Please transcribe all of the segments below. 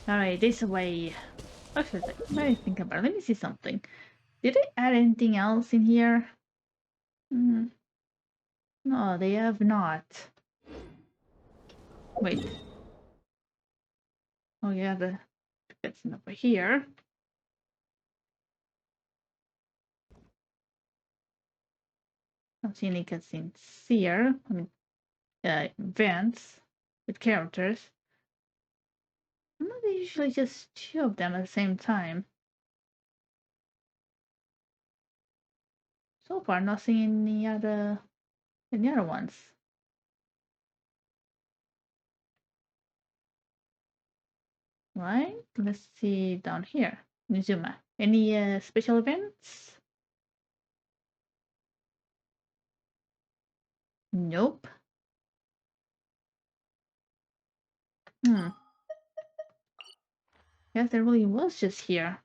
Alright, this way. Actually, let me think about it. Let me see something. Did they add anything else in here? No, they have not. Wait. Oh yeah, the that's over here. Not seeing any cutscenes here. I mean, events with characters. Not usually just two of them at the same time. So far, not seeing any other ones. Right? Let's see down here. Nizuma. Any special events? Nope. Yes, there really was just here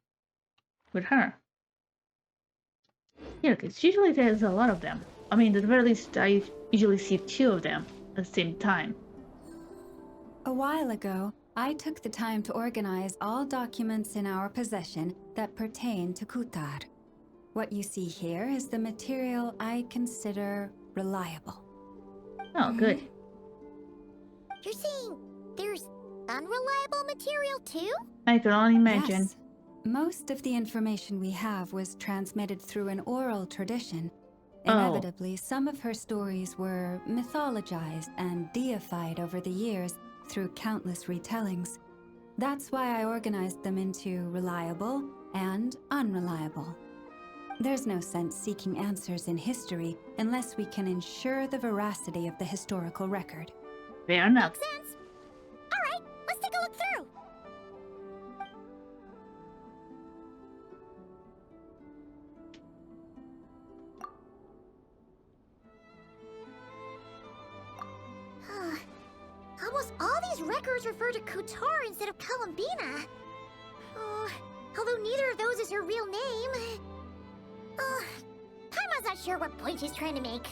with her. Yeah, because usually there's a lot of them. I mean, at the very least, I usually see two of them at the same time. A while ago, I took the time to organize all documents in our possession that pertain to Kutar. What you see here is the material I consider reliable. Oh, good. You're saying there's unreliable material too? I can only imagine. Yes. Most of the information we have was transmitted through an oral tradition. Inevitably, some of her stories were mythologized and deified over the years through countless retellings. That's why I organized them into reliable and unreliable. There's no sense seeking answers in history unless we can ensure the veracity of the historical record. Fair enough. Makes sense. All right, let's take a look through. Almost all these records refer to Kutar instead of Columbina. Although neither of those is her real name. Paimon's not sure what point she's trying to make.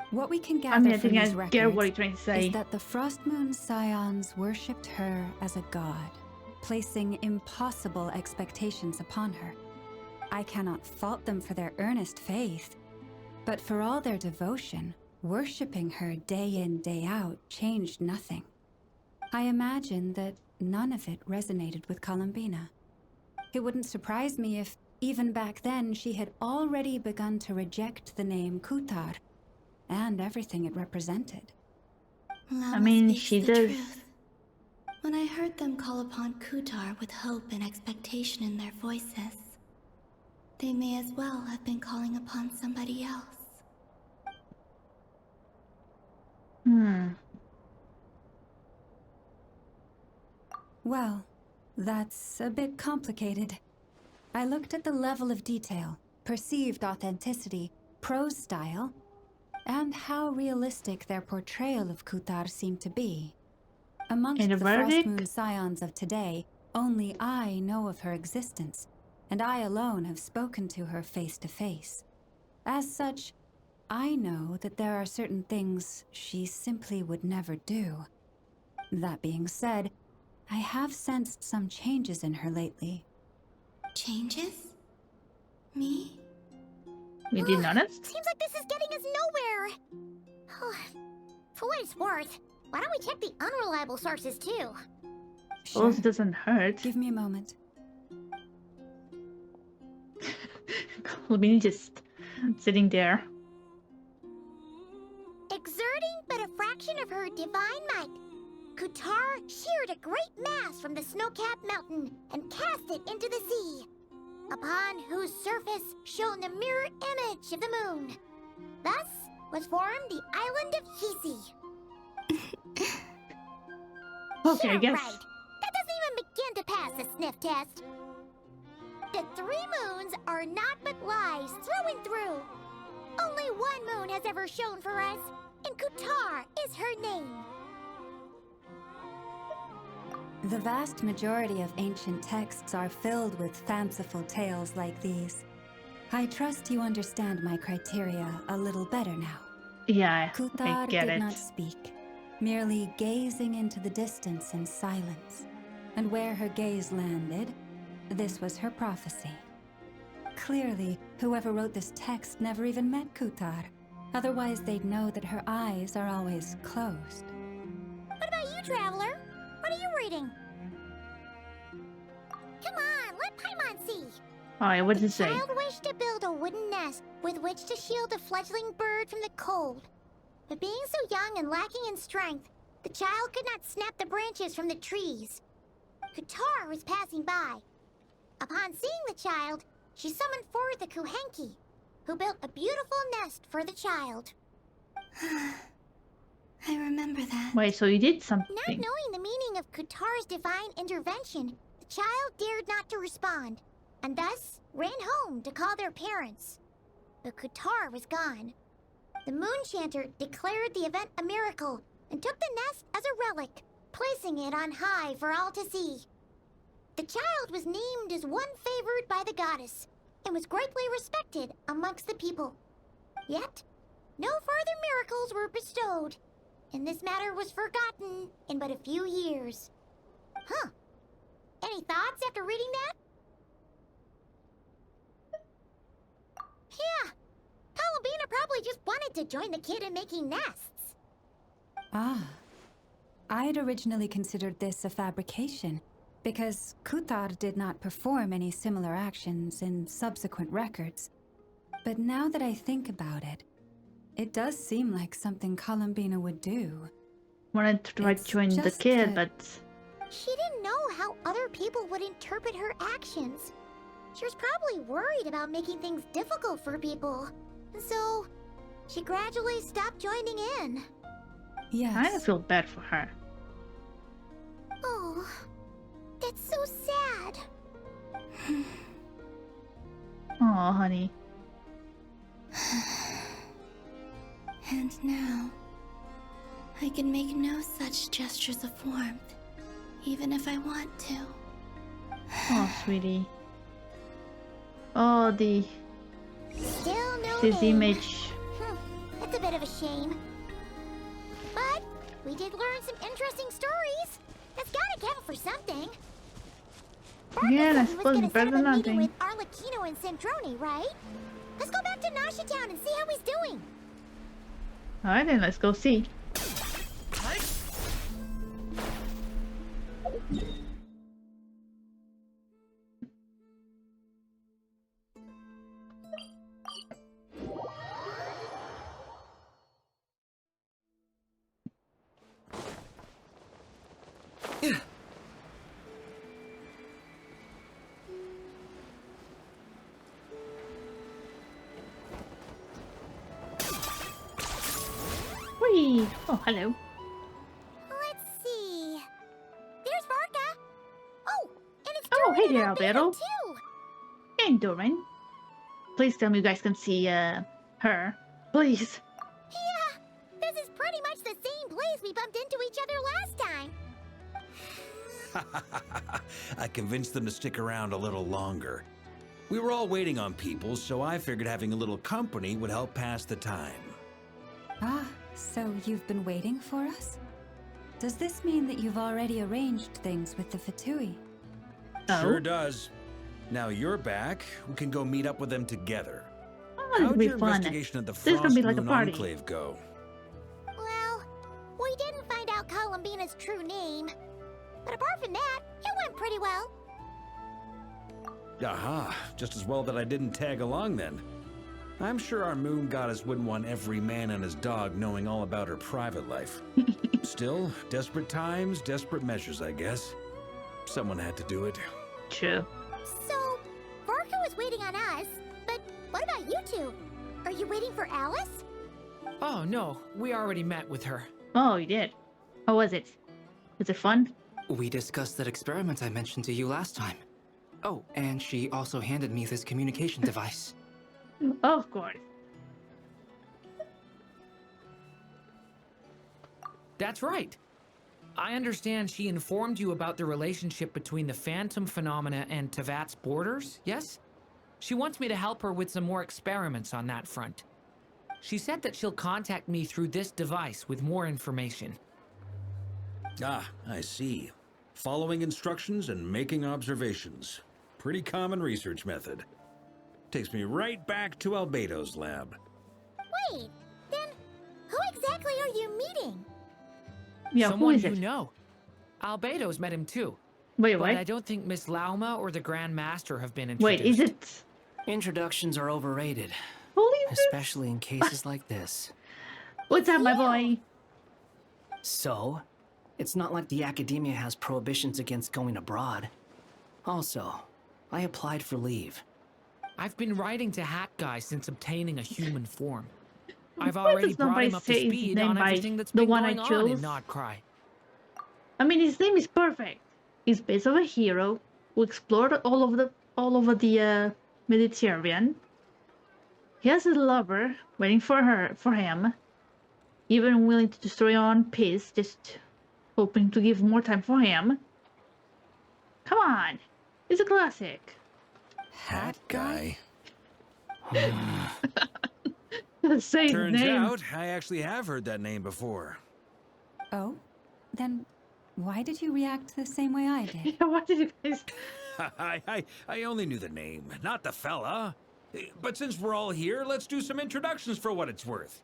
What we can gather I mean, I from think these I get what records you're trying to say. is that the Frost Moon Scions worshipped her as a god, placing impossible expectations upon her. I cannot fault them for their earnest faith, but for all their devotion, worshipping her day in, day out changed nothing. I imagine that none of it resonated with Columbina. It wouldn't surprise me if, even back then, she had already begun to reject the name Kutar and everything it represented. I mean, she does. Truth. When I heard them call upon Kutar with hope and expectation in their voices, they may as well have been calling upon somebody else. Well, that's a bit complicated. I looked at the level of detail, perceived authenticity, prose style, and how realistic their portrayal of Kutar seemed to be. Amongst And the the Frost verdict? Moon Scions of today, only I know of her existence, and I alone have spoken to her face to face. As such, I know that there are certain things she simply would never do. That being said, I have sensed some changes in her lately. Changes? Me? We did honest. Seems like this is getting us nowhere. For what it's worth, why don't we check the unreliable sources too? Sure. Also doesn't hurt. Give me a moment. Colbini just sitting there. Exerting but a fraction of her divine might, Kutar sheared a great mass from the snow-capped mountain and cast it into the sea, upon whose surface shone the mirror image of the moon. Thus was formed the island of Hisi. Okay, I You're guess. right. That doesn't even begin to pass the sniff test. The 3 moons are naught but lies through and through. Only one moon has ever shone for us, and Kutar is her name. The vast majority of ancient texts are filled with fanciful tales like these. I trust you understand my criteria a little better now. Yeah, I Kutar get did it. not speak, merely gazing into the distance in silence. and where her gaze landed, this was her prophecy. Clearly, whoever wrote this text never even met Kutar. Otherwise, they'd know that her eyes are always closed. What about you, Traveler? What are you reading? Come on, let Paimon see. Alright, what does The it say? child wished to build a wooden nest with which to shield a fledgling bird from the cold. But being so young and lacking in strength, the child could not snap the branches from the trees. Kutar was passing by. Upon seeing the child, she summoned forth the Kuhenki, who built a beautiful nest for the child. I remember that. Wait, so you did Not something. knowing the meaning of Kutar's divine intervention, the child dared not to respond, and thus ran home to call their parents. But Kutar was gone. The Moon Chanter declared the event a miracle and took the nest as a relic, placing it on high for all to see. The child was named as one favored by the goddess, and was greatly respected amongst the people. Yet, no further miracles were bestowed, and this matter was forgotten in but a few years. Huh. Any thoughts after reading that? Yeah. Columbina probably just wanted to join the kid in making nests. Ah. I'd originally considered this a fabrication, because Kutar did not perform any similar actions in subsequent records. But now that I think about it, it does seem like something Columbina would do. Wanted to try to It's join the just kid, that- but She didn't know how other people would interpret her actions. She was probably worried about making things difficult for people. And so, she gradually stopped joining in. Yes. I feel bad for her. Oh, that's so sad. Oh, honey. And now, I can make no such gestures of warmth, even if I want to. Oh, sweetie. Oh, the Still no this name. image. That's a bit of a shame. But we did learn some interesting stories. That's gotta count for something. Barker Yeah, I said he was suppose gonna better set up than a meeting nothing. with Arlecchino and Centroni, right? Let's go back to Nasha Town and see how he's doing. Alright then, let's go see. Whee! Oh, hello. Let's see. There's Varka. Oh, and it's Oh, Durin hey and there, Albino, Alberto. too. And Doran. Please tell me you guys can see, her. Please. Yeah, this is pretty much the same place we bumped into each other last time. I convinced them to stick around a little longer. We were all waiting on people, so I figured having a little company would help pass the time. Ah, so you've been waiting for us? Does this mean that you've already arranged things with the Fatui? Oh. Sure does. Now you're back, we can go meet up with them together. Oh, it'll How'd be your fun. investigation of the This is gonna Frost be like a Moon party. Enclave go? Well, we didn't find out Columbina's true name. But apart from that, it went pretty well. Aha, just as well that I didn't tag along then. I'm sure our moon goddess wouldn't want every man and his dog knowing all about her private life. Still, desperate times, desperate measures, I guess. Someone had to do it. True. So, Varka was waiting on us, but what about you two? Are you waiting for Alice? Oh no, we already met with her. Oh, you did. How was it? Was it fun? We discussed that experiment I mentioned to you last time. Oh, and she also handed me this communication device. Of course. That's right. I understand she informed you about the relationship between the phantom phenomena and Tevat's borders, yes? She wants me to help her with some more experiments on that front. She said that she'll contact me through this device with more information. Ah, I see. following instructions and making observations. Pretty common research method. Takes me right back to Albedo's lab. Wait, then who exactly are you meeting? Yeah, Someone who is you it? know. Albedo's met him too. Wait, But I what? don't think Miss Lauma or the Grand Master have been Wait, introduced. is it Introductions are overrated, who is this? especially in cases like this. What's up, my you. boy? So, it's not like the academia has prohibitions against going abroad. Also, I applied for leave. I've been writing to Hat Guy since obtaining a human form. I've Why already does brought nobody him up to say his speed name on by everything that's the been one I going on in chose? Nodcry. I mean, his name is perfect. He's based on a hero who explored all over the Mediterranean. He has a lover waiting for him, even willing to destroy on peace, just hoping to give more time for him. Come on, it's a classic. Hat guy. Say his Turns name. out, I actually have heard that name before. Oh? Then why did you react the same way I did? Yeah, what did you guys? I only knew the name, not the fella. But since we're all here, let's do some introductions for what it's worth.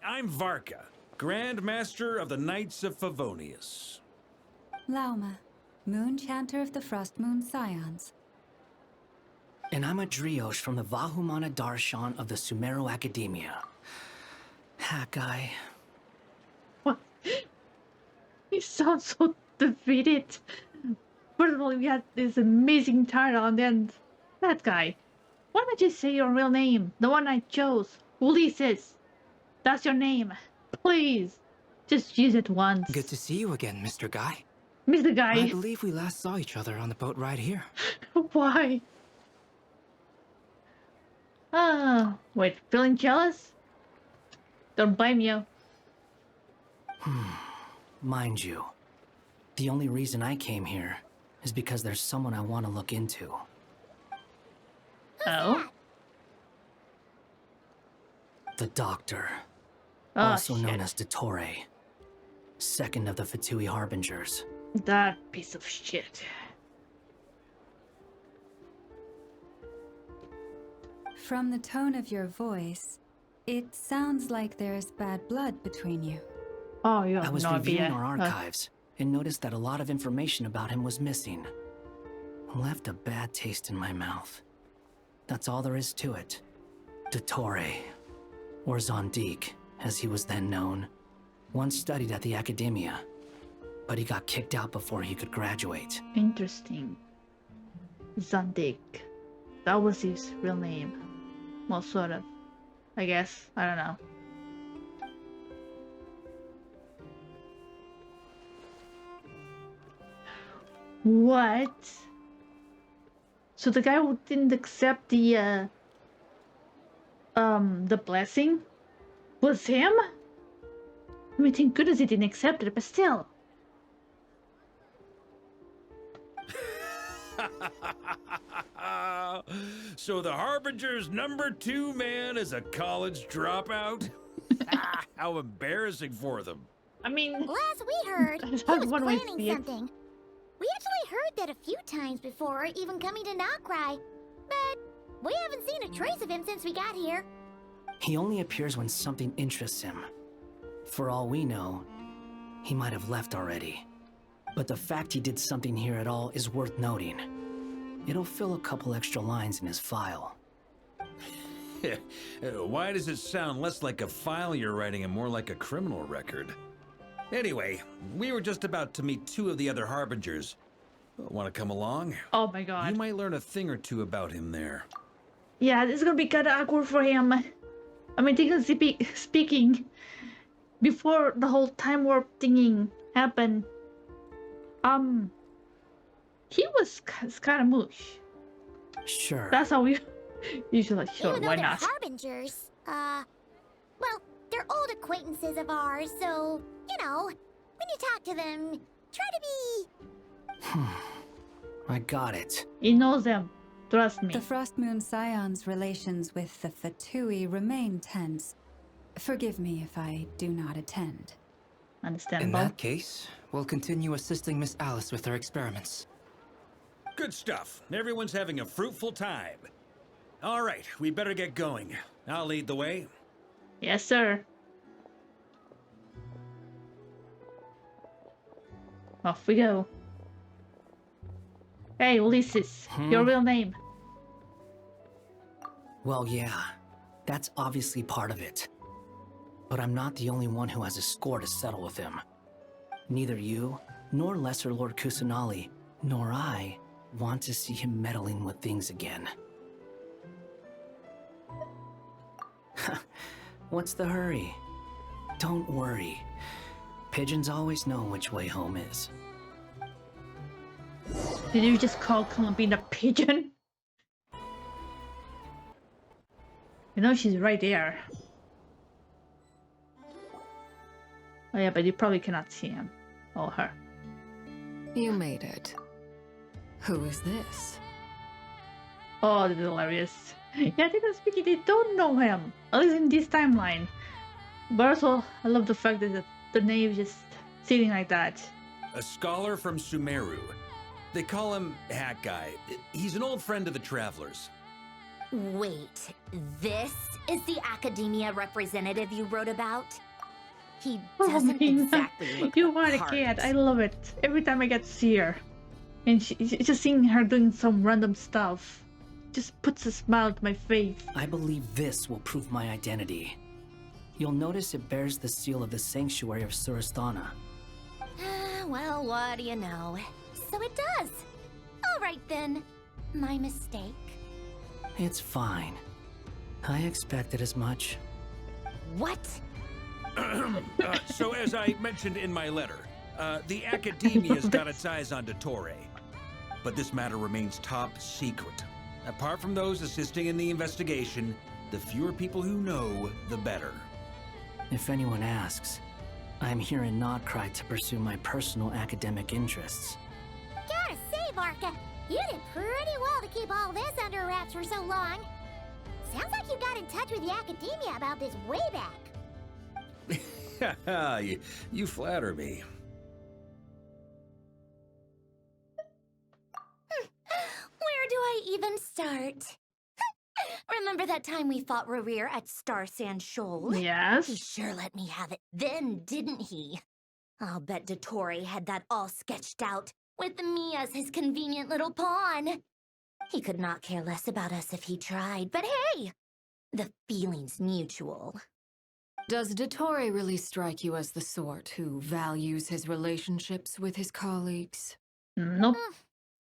I'm Varka, Grand Master of the Knights of Favonius. Lauma, Moon Chanter of the Frost Moon Scions. And I'm a Driosh from the Vahumana Darshan of the Sumero Academia. Hat guy. What? He sounds so defeated. First of all, we had this amazing title, and then that guy. Why don't you say your real name? The one I chose. Ulysses. That's your name. Please. Just use it once. Good to see you again, Mr. Guy. Mr. I Guy. believe we last saw each other on the boat ride here. Why? Ah, wait, feeling jealous? Don't blame you. Mind you, the only reason I came here is because there's someone I want to look into. Oh? The Doctor, Oh, also shit. known as Dottore, second of the Fatui Harbingers. That piece of shit. From the tone of your voice, it sounds like there's bad blood between you. Oh, you I have was no reviewing idea. our archives and noticed that a lot of information about him was missing. Left a bad taste in my mouth. That's all there is to it. Dottore, or Zondique, as he was then known, once studied at the Academia, but he got kicked out before he could graduate. Interesting. Zandik. That was his real name. Well, sort of. I guess. I don't know. What? So the guy who didn't accept the blessing was him? I mean, thank goodness he didn't accept it, but still. So the Harbinger's #2 man is a college dropout? How embarrassing for them. I mean, Last we heard, he That's was one way to planning see it. something. We actually heard that a few times before, even coming to Notcry. But we haven't seen a trace of him since we got here. He only appears when something interests him. For all we know, he might have left already. But the fact he did something here at all is worth noting. It'll fill a couple extra lines in his file. Why does it sound less like a file you're writing and more like a criminal record? Anyway, we were just about to meet 2 of the other Harbingers. Want to come along? oh my god. You might learn a thing or two about him there. Yeah, this is gonna be kind of awkward for him. I mean, speaking, before the whole time warp thingy happened, he was kind of mush. Sure. That's how we usually sure, Even though why they're not? harbingers, well, they're old acquaintances of ours, so, you know, when you talk to them, try to be... I got it. He knows them. Trust me. The Frost Moon Scion's relations with the Fatui remain tense. Forgive me if I do not attend. In Understandable. that case, we'll continue assisting Miss Alice with her experiments. Good stuff. Everyone's having a fruitful time. All right, we better get going. I'll lead the way. Yes, sir. Off we go. Hey, Ulysses, your real name. Well, yeah, that's obviously part of it. But I'm not the only one who has a score to settle with him. Neither you, nor Lesser Lord Kusanali, nor I want to see him meddling with things again. What's the hurry? Don't worry. Pigeons always know which way home is. Did you just call Columbine a pigeon? You know she's right there. Oh yeah, but you probably cannot see him or her. You made it. Who is this? Oh, that's hilarious. Yeah, they don't speak it, they don't know him. At least in this timeline. But also, I love the fact that the name is just sitting like that. A scholar from Sumeru. They call him Hat Guy. He's an old friend of the Travelers. Wait, this is the academia representative you wrote about? He doesn't exactly look You the are a part. kid. I love it. Every time I get to see her. And just seeing her doing some random stuff just puts a smile to my face. I believe this will prove my identity. You'll notice it bears the seal of the Sanctuary of Surasthana. Well, what do you know? So it does. All right then. My mistake. It's fine. I expected as much. What? So as I mentioned in my letter, the Academia's got its eyes on Dottore. But this matter remains top secret. Apart from those assisting in the investigation, the fewer people who know, the better. If anyone asks, I'm here in Notcry to pursue my personal academic interests. Gotta say, Varka, you did pretty well to keep all this under wraps for so long. Sounds like you got in touch with the academia about this way back. you flatter me. Where do I even start? Remember that time we fought Rerir at Star Sand Shoal? He Yes. sure let me have it then, didn't he? I'll bet Dottore had that all sketched out, with me as his convenient little pawn. He could not care less about us if he tried, but hey! The feeling's mutual. Does Dottore really strike you as the sort who values his relationships with his colleagues? Nope.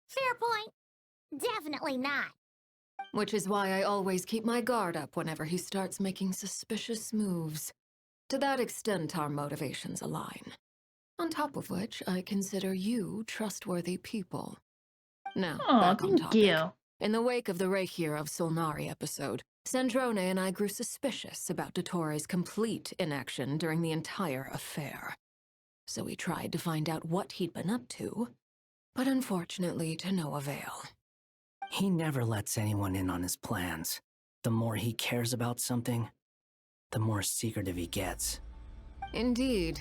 Fair point. Definitely not. Which is why I always keep my guard up whenever he starts making suspicious moves. To that extent, our motivations align. On top of which, I consider you trustworthy people. Now, Oh, back on thank topic. you. In the wake of the Reikir of Solnari episode, Sandrone and I grew suspicious about Dottore's complete inaction during the entire affair. So we tried to find out what he'd been up to, but unfortunately to no avail. He never lets anyone in on his plans. The more he cares about something, the more secretive he gets. Indeed.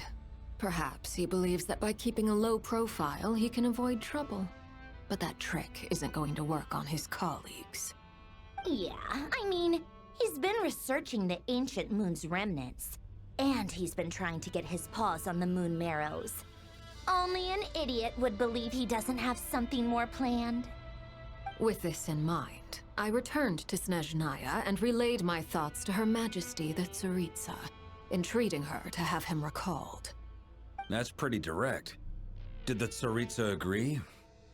Perhaps he believes that by keeping a low profile, he can avoid trouble. But that trick isn't going to work on his colleagues. Yeah, I mean, he's been researching the ancient moon's remnants. And he's been trying to get his paws on the moon marrows. Only an idiot would believe he doesn't have something more planned. With this in mind, I returned to Snezhnaya and relayed my thoughts to Her Majesty the Tsaritsa, entreating her to have him recalled. That's pretty direct. Did the Tsaritsa agree?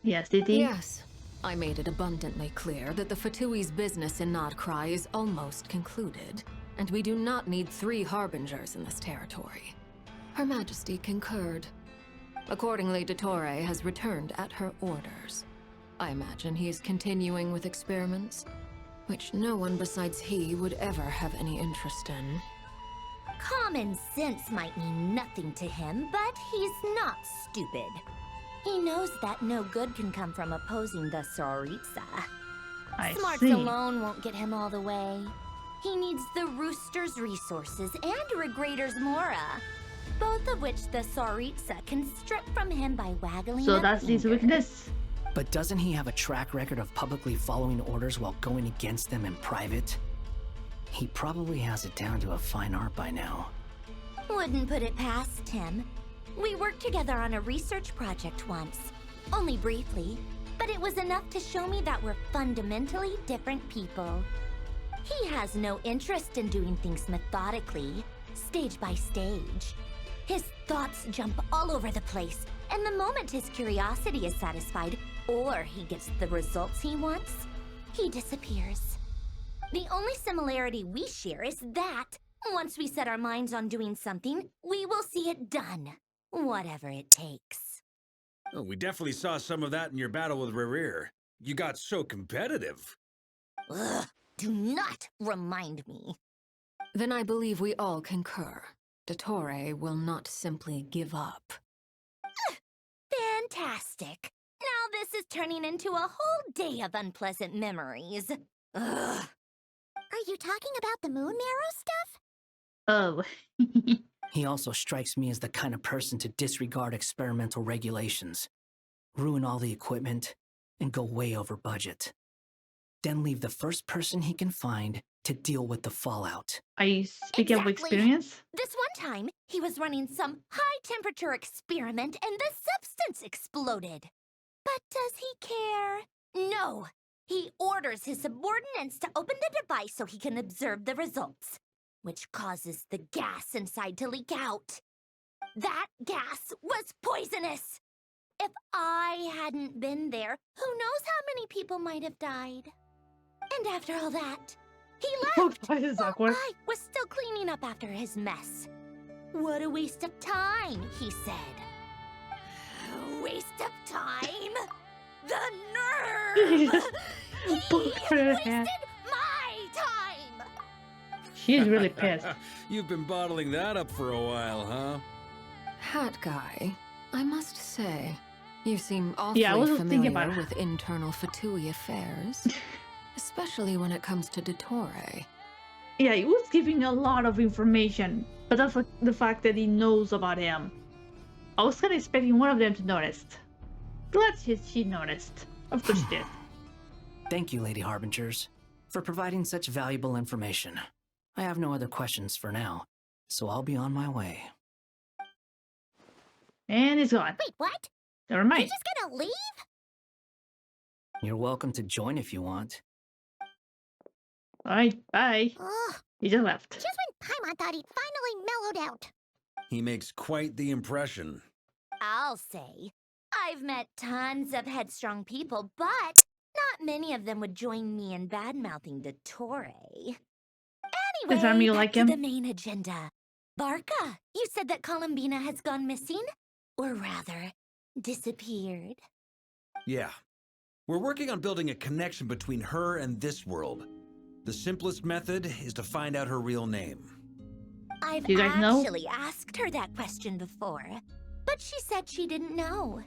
Yes, did he? Yes. I made it abundantly clear that the Fatui's business in Nodcry is almost concluded, and we do not need 3 harbingers in this territory. Her Majesty concurred. Accordingly, Dottore has returned at her orders. I imagine he is continuing with experiments, which no one besides he would ever have any interest in. Common sense might mean nothing to him, but he's not stupid. He knows that no good can come from opposing the Tsaritsa. I Smarts see. alone won't get him all the way. He needs the Rooster's resources and Regrator's Mora. both of which the Tsaritsa can strip from him by waggling So a that's his finger. weakness. But doesn't he have a track record of publicly following orders while going against them in private? He probably has it down to a fine art by now. Wouldn't put it past him. We worked together on a research project once. Only briefly, but it was enough to show me that we're fundamentally different people. He has no interest in doing things methodically, stage by stage. His thoughts jump all over the place, and the moment his curiosity is satisfied, or he gets the results he wants, he disappears. The only similarity we share is that, once we set our minds on doing something, we will see it done, whatever it takes. Oh, we definitely saw some of that in your battle with Rerir. You got so competitive. Ugh, do not remind me. Then I believe we all concur. Dottore will not simply give up. Fantastic. Now this is turning into a whole day of unpleasant memories. Ugh. Are you talking about the moon marrow stuff? Oh. He also strikes me as the kind of person to disregard experimental regulations, ruin all the equipment, and go way over budget. Then leave the first person he can find to deal with the fallout. Are you speaking of Exactly. experience? This one time, he was running some high-temperature experiment and the substance exploded. But does he care? No. He orders his subordinates to open the device so he can observe the results, which causes the gas inside to leak out. That gas was poisonous. If I hadn't been there, who knows how many people might have died. And after all that, he left. That is while awkward. I was still cleaning up after his mess. What a waste of time, he said. Waste of time? The nerve! He Poke her wasted head. my time! She's really pissed. You've been bottling that up for a while, huh? Hat guy, I must say, you seem awfully Yeah, I was thinking familiar about with internal Fatui affairs, especially when it comes to Dottore. Yeah, he was giving a lot of information, but that's like the fact that he knows about him. I was kind of expecting one of them to notice. Glad she noticed. Of course she did. Thank you, Lady Harbingers, for providing such valuable information. I have no other questions for now, so I'll be on my way. And he's gone. Wait, what? Never You're mind. just gonna leave? You're welcome to join if you want. Alright, bye. Ugh, He just left. just when Paimon thought he'd finally mellowed out. He makes quite the impression. I'll say. I've met tons of headstrong people, but not many of them would join me in bad-mouthing Dottore. Anyway, Does that mean you back like to him? the main agenda. Barca, you said that Columbina has gone missing? Or rather, disappeared. Yeah. We're working on building a connection between her and this world. The simplest method is to find out her real name. I've Do you guys know? actually asked her that question before, but she said she didn't know.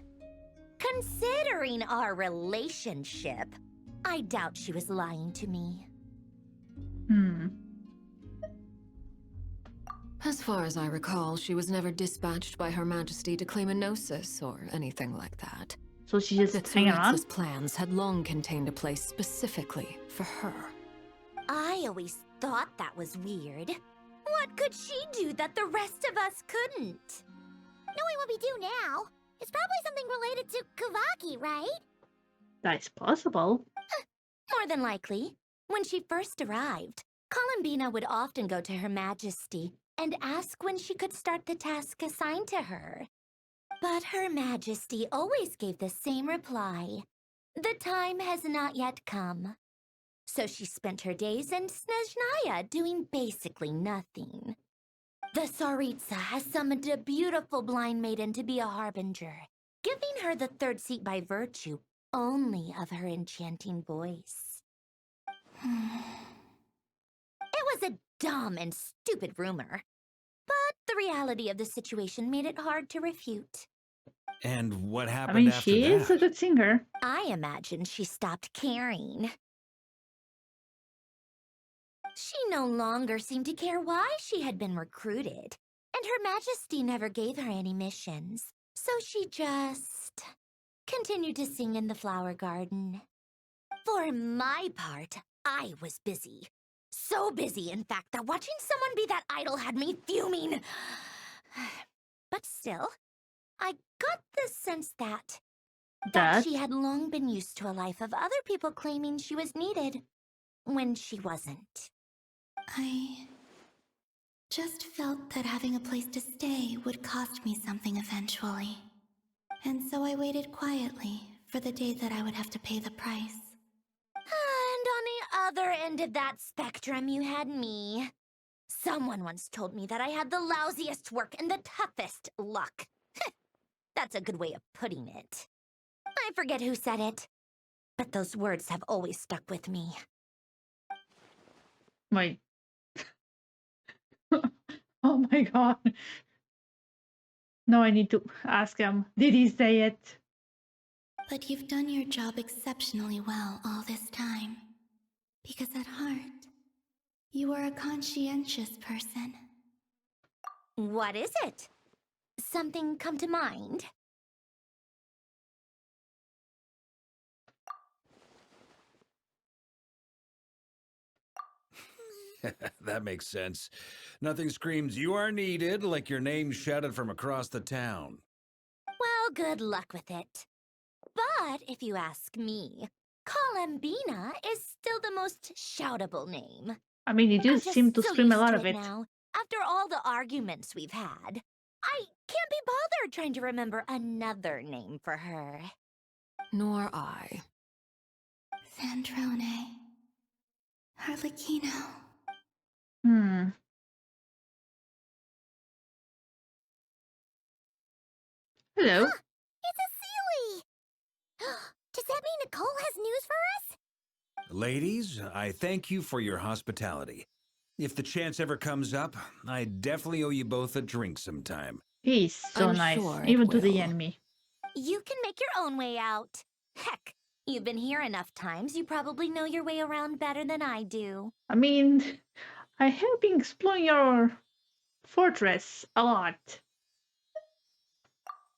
Considering our relationship, I doubt she was lying to me. As far as I recall, she was never dispatched by Her Majesty to claim a gnosis or anything like that. So she just The hanging around? Tsaritsa's plans had long contained a place specifically for her. I always thought that was weird. What could she do that the rest of us couldn't? Knowing what we do now, it's probably something related to Kavaki, right? That's possible. More than likely. When she first arrived, Columbina would often go to Her Majesty and ask when she could start the task assigned to her. But Her Majesty always gave the same reply. The time has not yet come. So she spent her days in Snezhnaya doing basically nothing. The Tsaritsa has summoned a beautiful blind maiden to be a harbinger, giving her the third seat by virtue only of her enchanting voice. It was a dumb and stupid rumor, but the reality of the situation made it hard to refute. And what I happened mean, after she that? is a good singer. I imagine she stopped caring. She no longer seemed to care why she had been recruited, And Her Majesty never gave her any missions, so she just continued to sing in the flower garden. For my part, I was busy. So busy, in fact, that watching someone be that idol had me fuming. But still, I got the sense that That she had long been used to a life of other people claiming she was needed when she wasn't. I just felt that having a place to stay would cost me something eventually. And so I waited quietly for the day that I would have to pay the price. And on the other end of that spectrum, you had me. Someone once told me that I had the lousiest work and the toughest luck. That's a good way of putting it. I forget who said it, but those words have always stuck with me. wait. Oh my god. Now I need to ask him. Did he say it? But you've done your job exceptionally well all this time. Because at heart, you are a conscientious person. What is it? Something come to mind? That makes sense. Nothing screams you are needed like your name shouted from across the town. Well, good luck with it. But if you ask me, Colambina is still the most shoutable name. I mean, you do I'm just seem to so scream a used lot to of it. now. After all the arguments we've had, I can't be bothered trying to remember another name for her. Nor I. Sandrone. Harlequino. Hmm. Hello. Huh, it's a Sealy! Does that mean Nicole has news for us? Ladies, I thank you for your hospitality. If the chance ever comes up, I definitely owe you both a drink sometime. He's so I'm nice, sure it even to the will. enemy. You can make your own way out. Heck, you've been here enough times, you probably know your way around better than I do. I mean, I have been exploring your fortress a lot.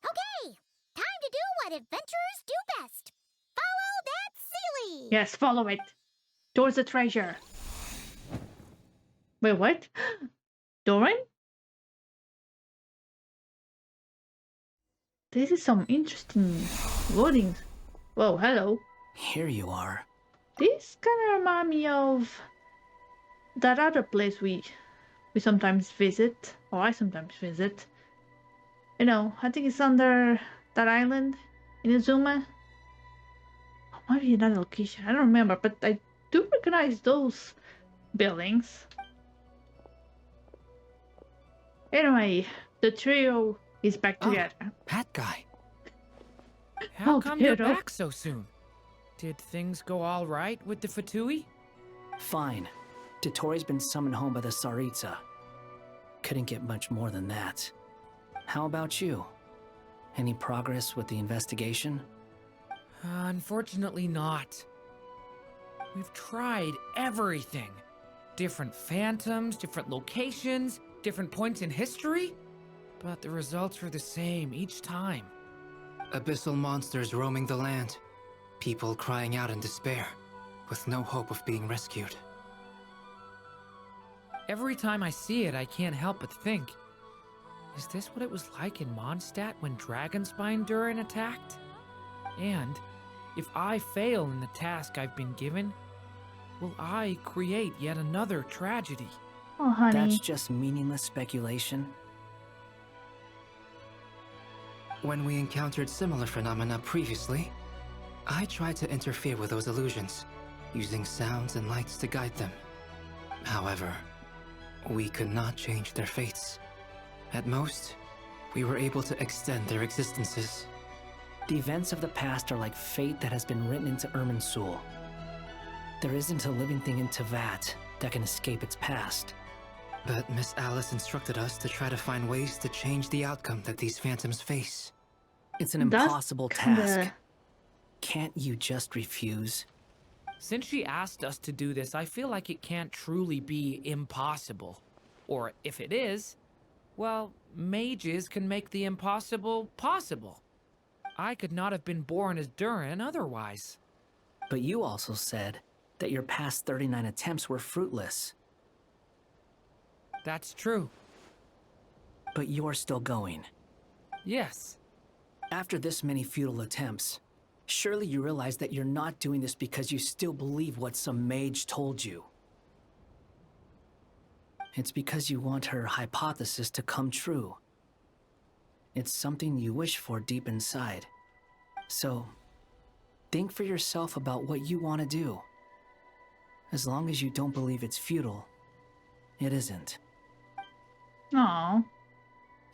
Okay, time to do what adventurers do best. Follow that Sealy! Yes, follow it. Towards the treasure. Wait, what? Doran? This is some interesting loading. Whoa, hello. Here you are. This kind of remind me of that other place we sometimes visit, or I sometimes visit. You know, I think it's under that island in Izuma. Or maybe another location. I don't remember, but I do recognize those buildings. Anyway, the trio is back together. That guy. How Oh, come you're Pedro. back so soon? Did things go all right with the Fatui? Fine. Dottore been summoned home by the Tsaritsa. Couldn't get much more than that. How about you? Any progress with the investigation? Unfortunately not. We've tried everything. Different phantoms, different locations, different points in history. But the results were the same each time. Abyssal monsters roaming the land. People crying out in despair, with no hope of being rescued. Every time I see it, I can't help but think, is this what it was like in Mondstadt when Dragonspine Durin attacked? And if I fail in the task I've been given, will I create yet another tragedy? Oh, honey. That's just meaningless speculation. When we encountered similar phenomena previously, I tried to interfere with those illusions, using sounds and lights to guide them. However, we could not change their fates. At most, we were able to extend their existences. The events of the past are like fate that has been written into Irminsul. There isn't a living thing in Teyvat that can escape its past. But Miss Alice instructed us to try to find ways to change the outcome that these phantoms face. It's an That's impossible kinda- task. Can't you just refuse? Since she asked us to do this, I feel like it can't truly be impossible. Or if it is, Well, mages can make the impossible possible. I could not have been born as Durin otherwise. But you also said that your past 39 attempts were fruitless. That's true. But you're still going. Yes. After this many futile attempts, surely you realize that you're not doing this because you still believe what some mage told you. It's because you want her hypothesis to come true. It's something you wish for deep inside. So, think for yourself about what you want to do. As long as you don't believe it's futile, it isn't. Aw,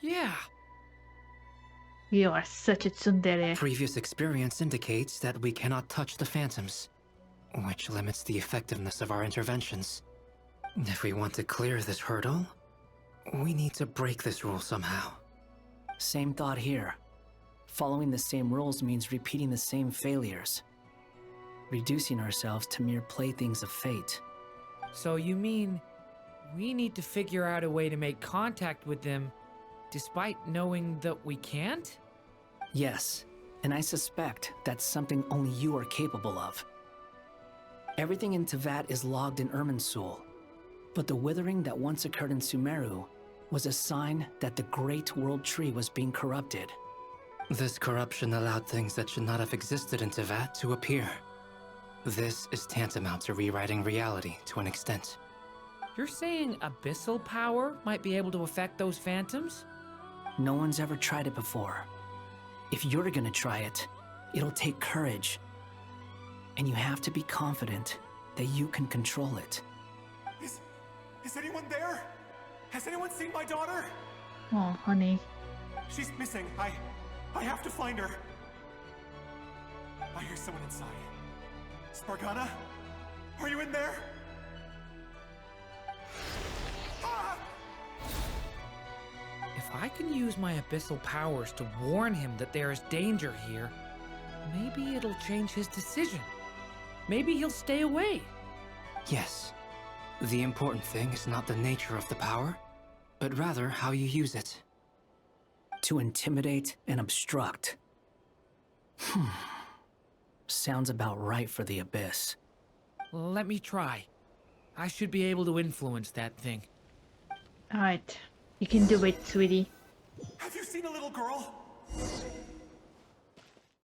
Yeah. you are such a tsundere. Previous experience indicates that we cannot touch the phantoms, which limits the effectiveness of our interventions. If we want to clear this hurdle, we need to break this rule somehow. Same thought here. Following the same rules means repeating the same failures. Reducing ourselves to mere playthings of fate. So you mean we need to figure out a way to make contact with them despite knowing that we can't? Yes, and I suspect that's something only you are capable of. Everything in Tevat is logged in Irminsul, but the withering that once occurred in Sumeru was a sign that the Great World Tree was being corrupted. This corruption allowed things that should not have existed in Tevat to appear. This is tantamount to rewriting reality to an extent. You're saying abyssal power might be able to affect those phantoms? No one's ever tried it before. If you're gonna try it, it'll take courage. And you have to be confident that you can control it. Is anyone there? Has anyone seen my daughter? Oh, honey. She's missing. I have to find her. I hear someone inside. Spargana? Are you in there? Ah! If I can use my abyssal powers to warn him that there is danger here, maybe it'll change his decision. Maybe he'll stay away. Yes. The important thing is not the nature of the power, but rather how you use it. To intimidate and obstruct. Sounds about right for the Abyss. Let me try. I should be able to influence that thing. Alright. You can do it, sweetie. Have you seen a little girl?